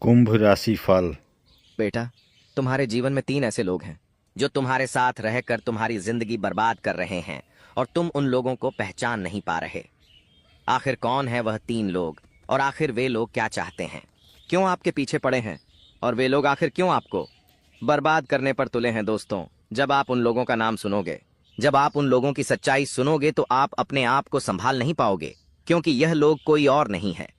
कुंभ राशि फल। बेटा, तुम्हारे जीवन में 3 ऐसे लोग हैं जो तुम्हारे साथ रहकर तुम्हारी जिंदगी बर्बाद कर रहे हैं और तुम उन लोगों को पहचान नहीं पा रहे। आखिर कौन है वह 3 लोग और आखिर वे लोग क्या चाहते हैं, क्यों आपके पीछे पड़े हैं और वे लोग आखिर क्यों आपको बर्बाद करने पर तुले हैं। दोस्तों, जब आप उन लोगों का नाम सुनोगे, जब आप उन लोगों की सच्चाई सुनोगे तो आप अपने आप को संभाल नहीं पाओगे, क्योंकि यह लोग कोई और नहीं है।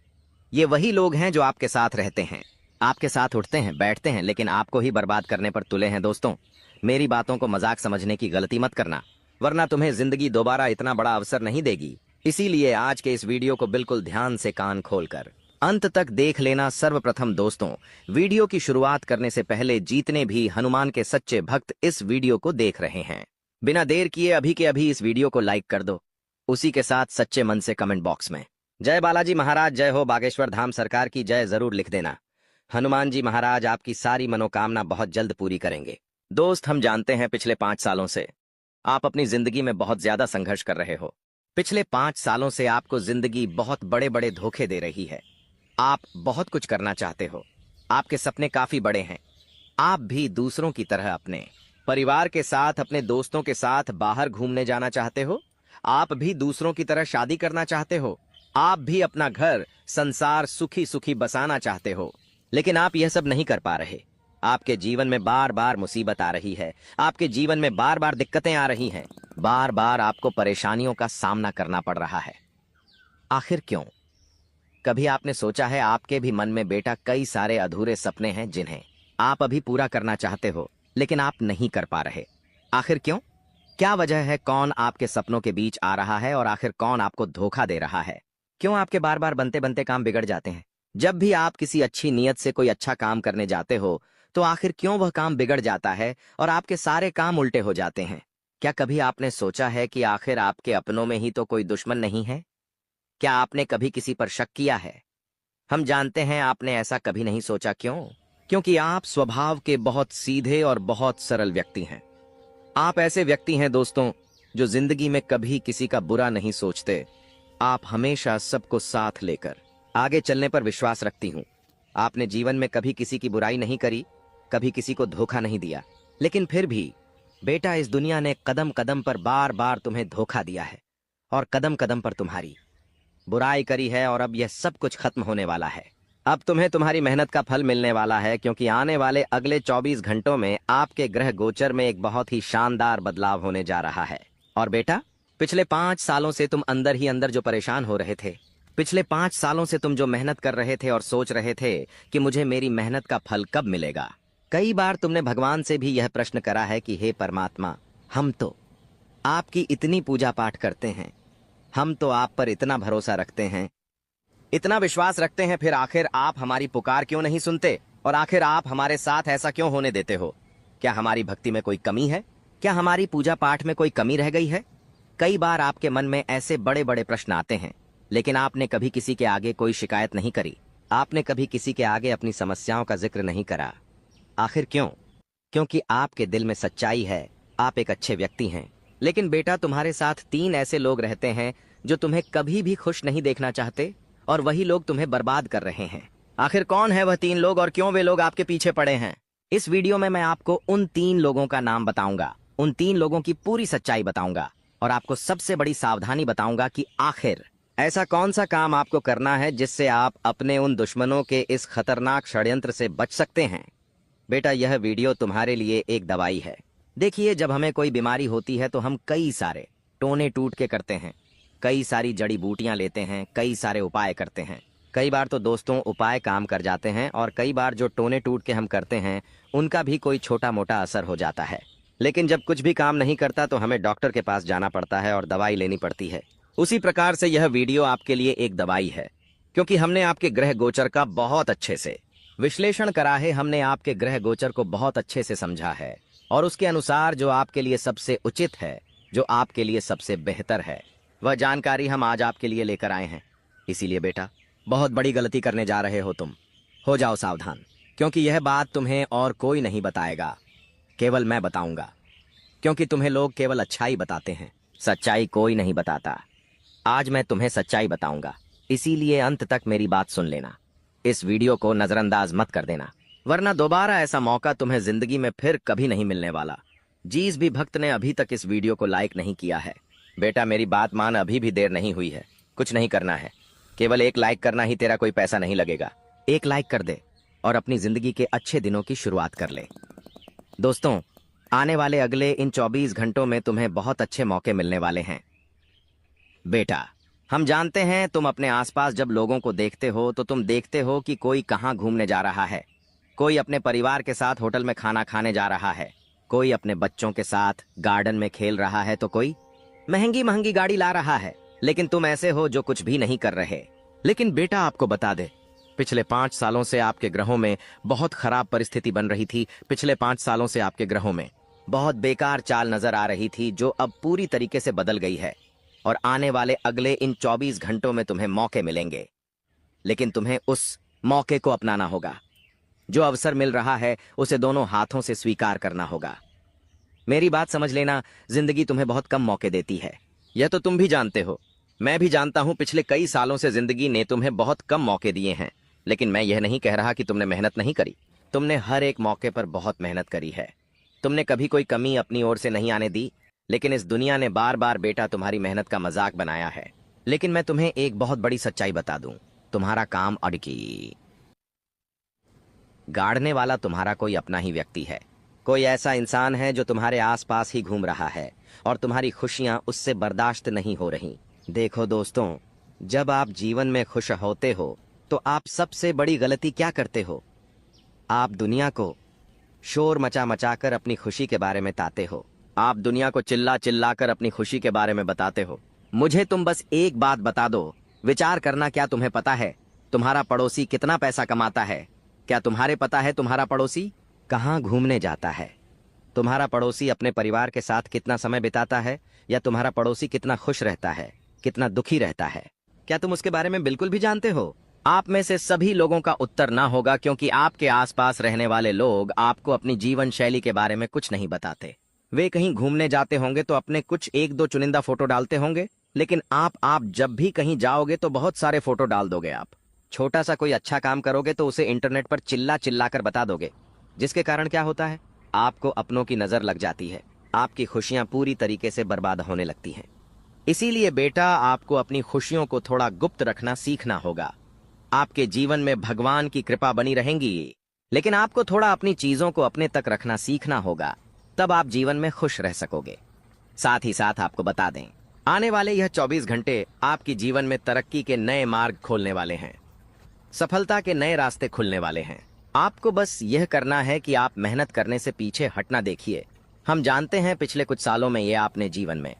ये वही लोग हैं जो आपके साथ रहते हैं, आपके साथ उठते हैं बैठते हैं, लेकिन आपको ही बर्बाद करने पर तुले हैं। दोस्तों, मेरी बातों को मजाक समझने की गलती मत करना, वरना तुम्हें जिंदगी दोबारा इतना बड़ा अवसर नहीं देगी। इसीलिए आज के इस वीडियो को बिल्कुल ध्यान से कान खोलकर अंत तक देख लेना। सर्वप्रथम दोस्तों, वीडियो की शुरुआत करने से पहले जितने भी हनुमान के सच्चे भक्त इस वीडियो को देख रहे हैं, बिना देर किए अभी के अभी इस वीडियो को लाइक कर दो। उसी के साथ सच्चे मन से कमेंट बॉक्स में जय बालाजी महाराज, जय हो बागेश्वर धाम सरकार की जय जरूर लिख देना। हनुमान जी महाराज आपकी सारी मनोकामना बहुत जल्द पूरी करेंगे। दोस्त, हम जानते हैं पिछले 5 सालों से आप अपनी जिंदगी में बहुत ज्यादा संघर्ष कर रहे हो। पिछले 5 सालों से आपको जिंदगी बहुत बड़े बड़े धोखे दे रही है। आप बहुत कुछ करना चाहते हो, आपके सपने काफी बड़े हैं। आप भी दूसरों की तरह अपने परिवार के साथ, अपने दोस्तों के साथ बाहर घूमने जाना चाहते हो। आप भी दूसरों की तरह शादी करना चाहते हो। आप भी अपना घर संसार सुखी सुखी बसाना चाहते हो, लेकिन आप यह सब नहीं कर पा रहे। आपके जीवन में बार बार मुसीबत आ रही है, आपके जीवन में बार बार दिक्कतें आ रही हैं, बार बार आपको परेशानियों का सामना करना पड़ रहा है। आखिर क्यों? कभी आपने सोचा है आपके भी मन में बेटा कई सारे अधूरे सपने हैं जिन्हें आप अभी पूरा करना चाहते हो, लेकिन आप नहीं कर पा रहे। आखिर क्यों? क्या वजह है? कौन आपके सपनों के बीच आ रहा है और आखिर कौन आपको धोखा दे रहा है? क्यों आपके बार बार बनते बनते काम बिगड़ जाते हैं? जब भी आप किसी अच्छी नीयत से कोई अच्छा काम करने जाते हो तो आखिर क्यों वह काम बिगड़ जाता है और आपके सारे काम उल्टे हो जाते हैं? क्या कभी आपने सोचा है कि आखिर आपके अपनों में ही तो कोई दुश्मन नहीं है? क्या आपने कभी किसी पर शक किया है? हम जानते हैं आपने ऐसा कभी नहीं सोचा। क्यों? क्योंकि आप स्वभाव के बहुत सीधे और बहुत सरल व्यक्ति हैं। आप ऐसे व्यक्ति हैं दोस्तों जो जिंदगी में कभी किसी का बुरा नहीं सोचते। आप हमेशा सबको साथ लेकर आगे चलने पर विश्वास रखती हूँ। आपने जीवन में कभी किसी की बुराई नहीं करी, कभी किसी को धोखा नहीं दिया, लेकिन फिर भी बेटा इस दुनिया ने कदम कदम पर बार बार तुम्हें धोखा दिया है और कदम कदम पर तुम्हारी बुराई करी है, और अब यह सब कुछ खत्म होने वाला है। अब तुम्हें तुम्हारी मेहनत का फल मिलने वाला है, क्योंकि आने वाले अगले 24 घंटों में आपके ग्रह गोचर में एक बहुत ही शानदार बदलाव होने जा रहा है। और बेटा, पिछले 5 सालों से तुम अंदर ही अंदर जो परेशान हो रहे थे, पिछले 5 सालों से तुम जो मेहनत कर रहे थे और सोच रहे थे कि मुझे मेरी मेहनत का फल कब मिलेगा, कई बार तुमने भगवान से भी यह प्रश्न करा है कि हे परमात्मा, हम तो आपकी इतनी पूजा पाठ करते हैं, हम तो आप पर इतना भरोसा रखते हैं, इतना विश्वास रखते हैं, फिर आखिर आप हमारी पुकार क्यों नहीं सुनते और आखिर आप हमारे साथ ऐसा क्यों होने देते हो? क्या हमारी भक्ति में कोई कमी है? क्या हमारी पूजा पाठ में कोई कमी रह गई है? कई बार आपके मन में ऐसे बड़े बड़े प्रश्न आते हैं, लेकिन आपने कभी किसी के आगे कोई शिकायत नहीं करी, आपने कभी किसी के आगे अपनी समस्याओं का जिक्र नहीं करा। आखिर क्यों? क्योंकि आपके दिल में सच्चाई है, आप एक अच्छे व्यक्ति हैं। लेकिन बेटा, तुम्हारे साथ 3 ऐसे लोग रहते हैं जो तुम्हें कभी भी खुश नहीं देखना चाहते, और वही लोग तुम्हें बर्बाद कर रहे हैं। आखिर कौन है वह 3 लोग और क्यों वे लोग आपके पीछे पड़े हैं? इस वीडियो में मैं आपको उन 3 लोगों का नाम बताऊंगा, उन 3 लोगों की पूरी सच्चाई बताऊंगा, और आपको सबसे बड़ी सावधानी बताऊंगा कि आखिर ऐसा कौन सा काम आपको करना है जिससे आप अपने उन दुश्मनों के इस खतरनाक षड्यंत्र से बच सकते हैं। बेटा, यह वीडियो तुम्हारे लिए एक दवाई है। देखिए, जब हमें कोई बीमारी होती है तो हम कई सारे टोने टूट के करते हैं, कई सारी जड़ी बूटियां लेते हैं, कई सारे उपाय करते हैं। कई बार तो दोस्तों उपाय काम कर जाते हैं, और कई बार जो टोने टूट के हम करते हैं उनका भी कोई छोटा मोटा असर हो जाता है। लेकिन जब कुछ भी काम नहीं करता तो हमें डॉक्टर के पास जाना पड़ता है और दवाई लेनी पड़ती है। उसी प्रकार से यह वीडियो आपके लिए एक दवाई है, क्योंकि हमने आपके ग्रह गोचर का बहुत अच्छे से विश्लेषण करा है, हमने आपके ग्रह गोचर को बहुत अच्छे से समझा है, और उसके अनुसार जो आपके लिए सबसे उचित है, जो आपके लिए सबसे बेहतर है, वह जानकारी हम आज आपके लिए लेकर आए हैं। इसीलिए बेटा, बहुत बड़ी गलती करने जा रहे हो तुम। हो जाओ सावधान, क्योंकि यह बात तुम्हें और कोई नहीं बताएगा, केवल मैं बताऊंगा। क्योंकि तुम्हें लोग केवल अच्छाई बताते हैं, सच्चाई कोई नहीं बताता। आज मैं तुम्हें सच्चाई बताऊंगा, इसीलिए अंत तक मेरी बात सुन लेना। इस वीडियो को नजरअंदाज मत कर देना, वरना दोबारा ऐसा मौका तुम्हें जिंदगी में फिर कभी नहीं मिलने वाला। जिस भी भक्त ने अभी तक इस वीडियो को लाइक नहीं किया है, बेटा मेरी बात मान, अभी भी देर नहीं हुई है। कुछ नहीं करना है, केवल एक लाइक करना ही, तेरा कोई पैसा नहीं लगेगा। एक लाइक कर दे और अपनी जिंदगी के अच्छे दिनों की शुरुआत कर ले। दोस्तों, आने वाले अगले इन 24 घंटों में तुम्हें बहुत अच्छे मौके मिलने वाले हैं। बेटा, हम जानते हैं तुम अपने आसपास जब लोगों को देखते हो तो तुम देखते हो कि कोई कहाँ घूमने जा रहा है, कोई अपने परिवार के साथ होटल में खाना खाने जा रहा है, कोई अपने बच्चों के साथ गार्डन में खेल रहा है, तो कोई महंगी महंगी गाड़ी ला रहा है। लेकिन तुम ऐसे हो जो कुछ भी नहीं कर रहे। लेकिन बेटा आपको बता दे, पिछले 5 सालों से आपके ग्रहों में बहुत खराब परिस्थिति बन रही थी। पिछले 5 सालों से आपके ग्रहों में बहुत बेकार चाल नजर आ रही थी, जो अब पूरी तरीके से बदल गई है। और आने वाले अगले इन 24 घंटों में तुम्हें मौके मिलेंगे, लेकिन तुम्हें उस मौके को अपनाना होगा। जो अवसर मिल रहा है उसे दोनों हाथों से स्वीकार करना होगा। मेरी बात समझ लेना, जिंदगी तुम्हें बहुत कम मौके देती है। यह तो तुम भी जानते हो, मैं भी जानता हूं। पिछले कई सालों से जिंदगी ने तुम्हें बहुत कम मौके दिए हैं, लेकिन मैं यह नहीं कह रहा कि तुमने मेहनत नहीं करी। तुमने हर एक मौके पर बहुत मेहनत करी है। तुमने कभी कोई कमी अपनी ओर से नहीं आने दी, लेकिन इस दुनिया ने बार बार बेटा तुम्हारी मेहनत का मजाक बनाया है। लेकिन मैं तुम्हें एक बहुत बड़ी सच्चाई बता दूं, तुम्हारा काम अड़की गाड़ने वाला तुम्हारा कोई अपना ही व्यक्ति है। कोई ऐसा इंसान है जो तुम्हारे आसपास ही घूम रहा है और तुम्हारी खुशियां उससे बर्दाश्त नहीं हो रही। देखो दोस्तों, जब आप जीवन में खुश होते हो तो आप सबसे बड़ी गलती क्या करते हो? आप दुनिया को शोर मचा मचा कर अपनी खुशी के बारे में ताते हो। आप दुनिया को चिल्ला चिल्ला कर अपनी खुशी के बारे में बताते हो। मुझे तुम बस एक बात बता दो, विचार करना, क्या तुम्हें पता है तुम्हारा पड़ोसी कितना पैसा कमाता है? क्या तुम्हारे पता है तुम्हारा पड़ोसी कहाँ घूमने जाता है? तुम्हारा पड़ोसी अपने परिवार के साथ कितना समय बिताता है? या तुम्हारा पड़ोसी कितना खुश रहता है, कितना दुखी रहता है? क्या तुम उसके बारे में बिल्कुल भी जानते हो? आप में से सभी लोगों का उत्तर ना होगा, क्योंकि आपके आसपास रहने वाले लोग आपको अपनी जीवन शैली के बारे में कुछ नहीं बताते। वे कहीं घूमने जाते होंगे तो अपने कुछ 1-2 चुनिंदा फोटो डालते होंगे, लेकिन आप जब भी कहीं जाओगे तो बहुत सारे फोटो डाल दोगे। आप छोटा सा कोई अच्छा काम करोगे तो उसे इंटरनेट पर चिल्ला चिल्ला कर बता दोगे, जिसके कारण क्या होता है, आपको अपनों की नजर लग जाती है। आपकी खुशियां पूरी तरीके से बर्बाद होने लगती हैं। इसीलिए बेटा, आपको अपनी खुशियों को थोड़ा गुप्त रखना सीखना होगा। आपके जीवन में भगवान की कृपा बनी रहेंगी, लेकिन आपको थोड़ा अपनी चीजों को अपने तक रखना सीखना होगा, तब आप जीवन में खुश रह सकोगे। साथ ही साथ आपको बता दें, आने वाले यह 24 घंटे आपकी जीवन में तरक्की के नए मार्ग खोलने वाले हैं, सफलता के नए रास्ते खुलने वाले हैं। आपको बस यह करना है कि आप मेहनत करने से पीछे हटना देखिए। हम जानते हैं पिछले कुछ सालों में ये आपने जीवन में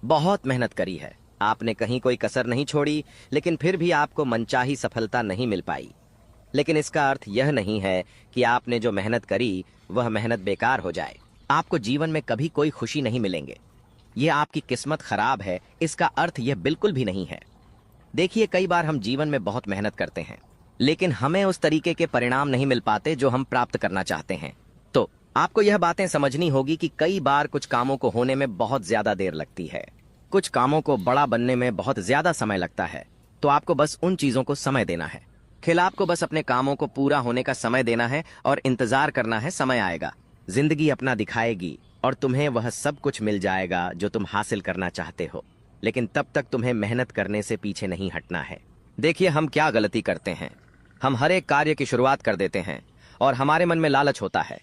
बहुत मेहनत करी है, आपने कहीं कोई कसर नहीं छोड़ी, लेकिन फिर भी आपको मनचाही सफलता नहीं मिल पाई। लेकिन इसका अर्थ यह नहीं है कि आपने जो मेहनत करी वह मेहनत बेकार हो जाए। आपको जीवन में कभी कोई खुशी नहीं मिलेंगे, यह आपकी किस्मत खराब है, इसका अर्थ यह बिल्कुल भी नहीं है। देखिए, कई बार हम जीवन में बहुत मेहनत करते हैं, लेकिन हमें उस तरीके के परिणाम नहीं मिल पाते जो हम प्राप्त करना चाहते हैं। तो आपको यह बातें समझनी होगी कि कई बार कुछ कामों को होने में बहुत ज्यादा देर लगती है, कुछ कामों को बड़ा बनने में बहुत ज्यादा समय लगता है। तो आपको बस उन चीजों को समय देना है। आपको बस अपने कामों को पूरा होने का समय देना है और इंतजार करना है, समय आएगा, जिंदगी अपना दिखाएगी और तुम्हें वह सब कुछ मिल जाएगा जो तुम हासिल करना चाहते हो। लेकिन तब तक तुम्हें मेहनत करने से पीछे नहीं हटना है। देखिए, हम क्या गलती करते हैं, हम हर एक कार्य की शुरुआत कर देते हैं और हमारे मन में लालच होता है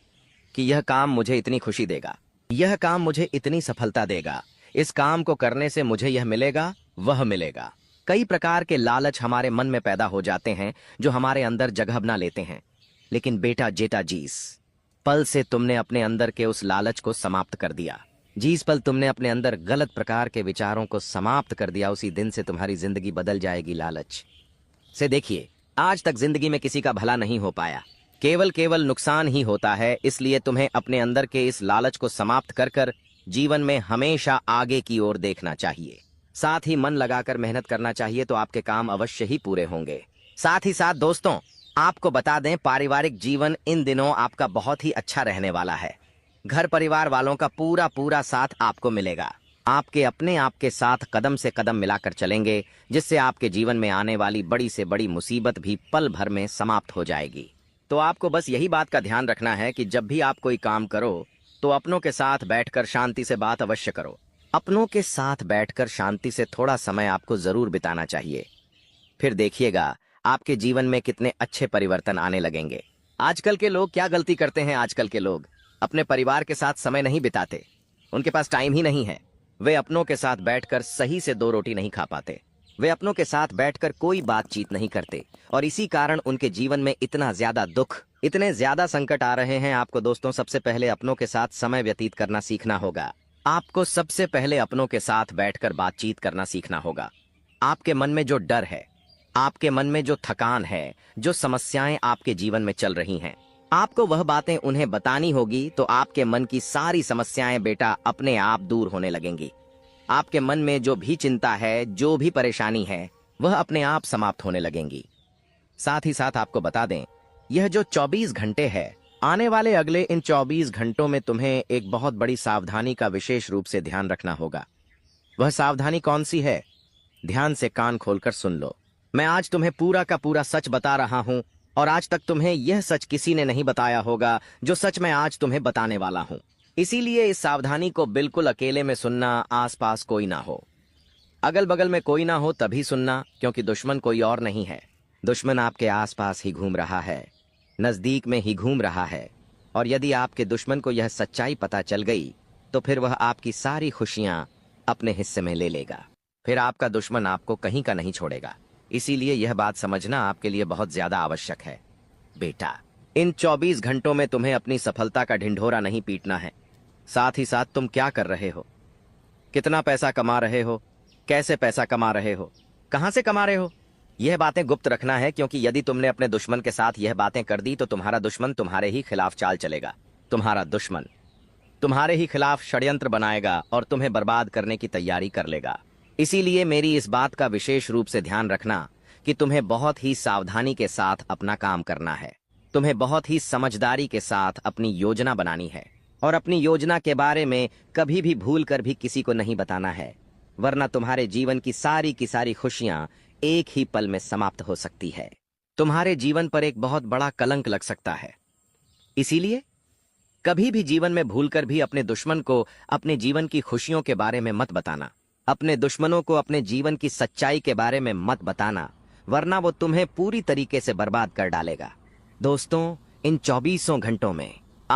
कि यह काम मुझे इतनी खुशी देगा, यह काम मुझे इतनी सफलता देगा, इस काम को करने से मुझे यह मिलेगा, वह मिलेगा। कई प्रकार के लालच हमारे मन में पैदा हो जाते हैं जो हमारे अंदर जगह बना लेते हैं। लेकिन बेटा, जेटा जीस पल से तुमने अपने अंदर के उस लालच को समाप्त कर दिया। जिस पल तुमने अपने अंदर गलत प्रकार के विचारों को समाप्त कर दिया, उसी दिन से तुम्हारी जिंदगी बदल जाएगी। लालच से देखिए, आज तक जिंदगी में किसी का भला नहीं हो पाया, केवल नुकसान ही होता है। इसलिए तुम्हें अपने अंदर के इस लालच को समाप्त कर कर जीवन में हमेशा आगे की ओर देखना चाहिए। साथ ही मन लगाकर मेहनत करना चाहिए, तो आपके काम अवश्य ही पूरे होंगे। साथ ही साथ दोस्तों, आपको बता दें, पारिवारिक जीवन इन दिनों आपका बहुत ही अच्छा रहने वाला है। घर परिवार वालों का पूरा साथ आपको मिलेगा। आपके अपने आप के साथ कदम से कदम मिलाकर चलेंगे, जिससे आपके जीवन में आने वाली बड़ी से बड़ी मुसीबत भी पल भर में समाप्त हो जाएगी। तो आपको बस यही बात का ध्यान रखना है कि जब भी आप कोई काम करो तो अपनों के साथ बैठकर शांति से बात अवश्य करो। अपनों के साथ बैठकर शांति से थोड़ा समय आपको जरूर बिताना चाहिए। फिर देखिएगा आपके जीवन में कितने अच्छे परिवर्तन आने लगेंगे। आजकल के लोग क्या गलती करते हैं? आजकल के लोग अपने परिवार के साथ समय नहीं बिताते, उनके पास टाइम ही नहीं है। वे अपनों के साथ बैठकर सही से 2 रोटी नहीं खा पाते, वे अपनों के साथ बैठकर कोई बातचीत नहीं करते, और इसी कारण उनके जीवन में इतना ज्यादा दुख, इतने ज्यादा संकट आ रहे हैं। आपको दोस्तों सबसे पहले अपनों के साथ समय व्यतीत करना सीखना होगा। आपको सबसे पहले अपनों के साथ बैठकर बातचीत करना सीखना होगा। आपके मन में जो डर है, आपके मन में जो थकान है, जो समस्याएं आपके जीवन में चल रही हैं, आपको वह बातें उन्हें बतानी होगी, तो आपके मन की सारी समस्याएं बेटा अपने आप दूर होने लगेंगी। आपके मन में जो भी चिंता है, जो भी परेशानी है, वह अपने आप समाप्त होने लगेंगी। साथ ही साथ आपको बता दें, यह जो 24 घंटे है, आने वाले अगले इन 24 घंटों में तुम्हें एक बहुत बड़ी सावधानी का विशेष रूप से ध्यान रखना होगा। वह सावधानी कौन सी है? ध्यान से कान खोलकर सुन लो। मैं आज तुम्हें पूरा का पूरा सच बता रहा हूं, और आज तक तुम्हें यह सच किसी ने नहीं बताया होगा जो सच मैं आज तुम्हें बताने वाला हूं। इसीलिए इस सावधानी को बिल्कुल अकेले में सुनना, आसपास कोई ना हो, अगल बगल में कोई ना हो तभी सुनना, क्योंकि दुश्मन कोई और नहीं है। दुश्मन आपके आसपास ही घूम रहा है, नजदीक में ही घूम रहा है, और यदि आपके दुश्मन को यह सच्चाई पता चल गई तो फिर वह आपकी सारी खुशियां अपने हिस्से में ले लेगा। फिर आपका दुश्मन आपको कहीं का नहीं छोड़ेगा। इसीलिए यह बात समझना आपके लिए बहुत ज्यादा आवश्यक है। बेटा, इन 24 घंटों में तुम्हें अपनी सफलता का ढिंढोरा नहीं पीटना है। साथ ही साथ तुम क्या कर रहे हो, कितना पैसा कमा रहे हो, कैसे पैसा कमा रहे हो, कहां से कमा रहे हो, यह बातें गुप्त रखना है, क्योंकि यदि तुमने अपने दुश्मन के साथ यह बातें कर दी तो तुम्हारा दुश्मन तुम्हारे ही खिलाफ चाल चलेगा। तुम्हारा दुश्मन तुम्हारे ही खिलाफ षड्यंत्र बनाएगा और तुम्हें बर्बाद करने की तैयारी कर लेगा। इसीलिए मेरी इस बात का विशेष रूप से ध्यान रखना कि तुम्हें बहुत ही सावधानी के साथ अपना काम करना है। तुम्हें बहुत ही समझदारी के साथ अपनी योजना बनानी है, और अपनी योजना के बारे में कभी भी भूल कर भी किसी को नहीं बताना है, वरना तुम्हारे जीवन की सारी खुशियां एक ही पल में समाप्त हो सकती है। तुम्हारे जीवन पर एक बहुत बड़ा कलंक लग सकता है। इसीलिए कभी भी जीवन में भूलकर भी अपने दुश्मन को अपने जीवन की खुशियों के बारे में मत बताना। अपने दुश्मनों को अपने जीवन की सच्चाई के बारे में मत बताना, वरना वो तुम्हें पूरी तरीके से बर्बाद कर डालेगा। दोस्तों, इन 24 घंटों में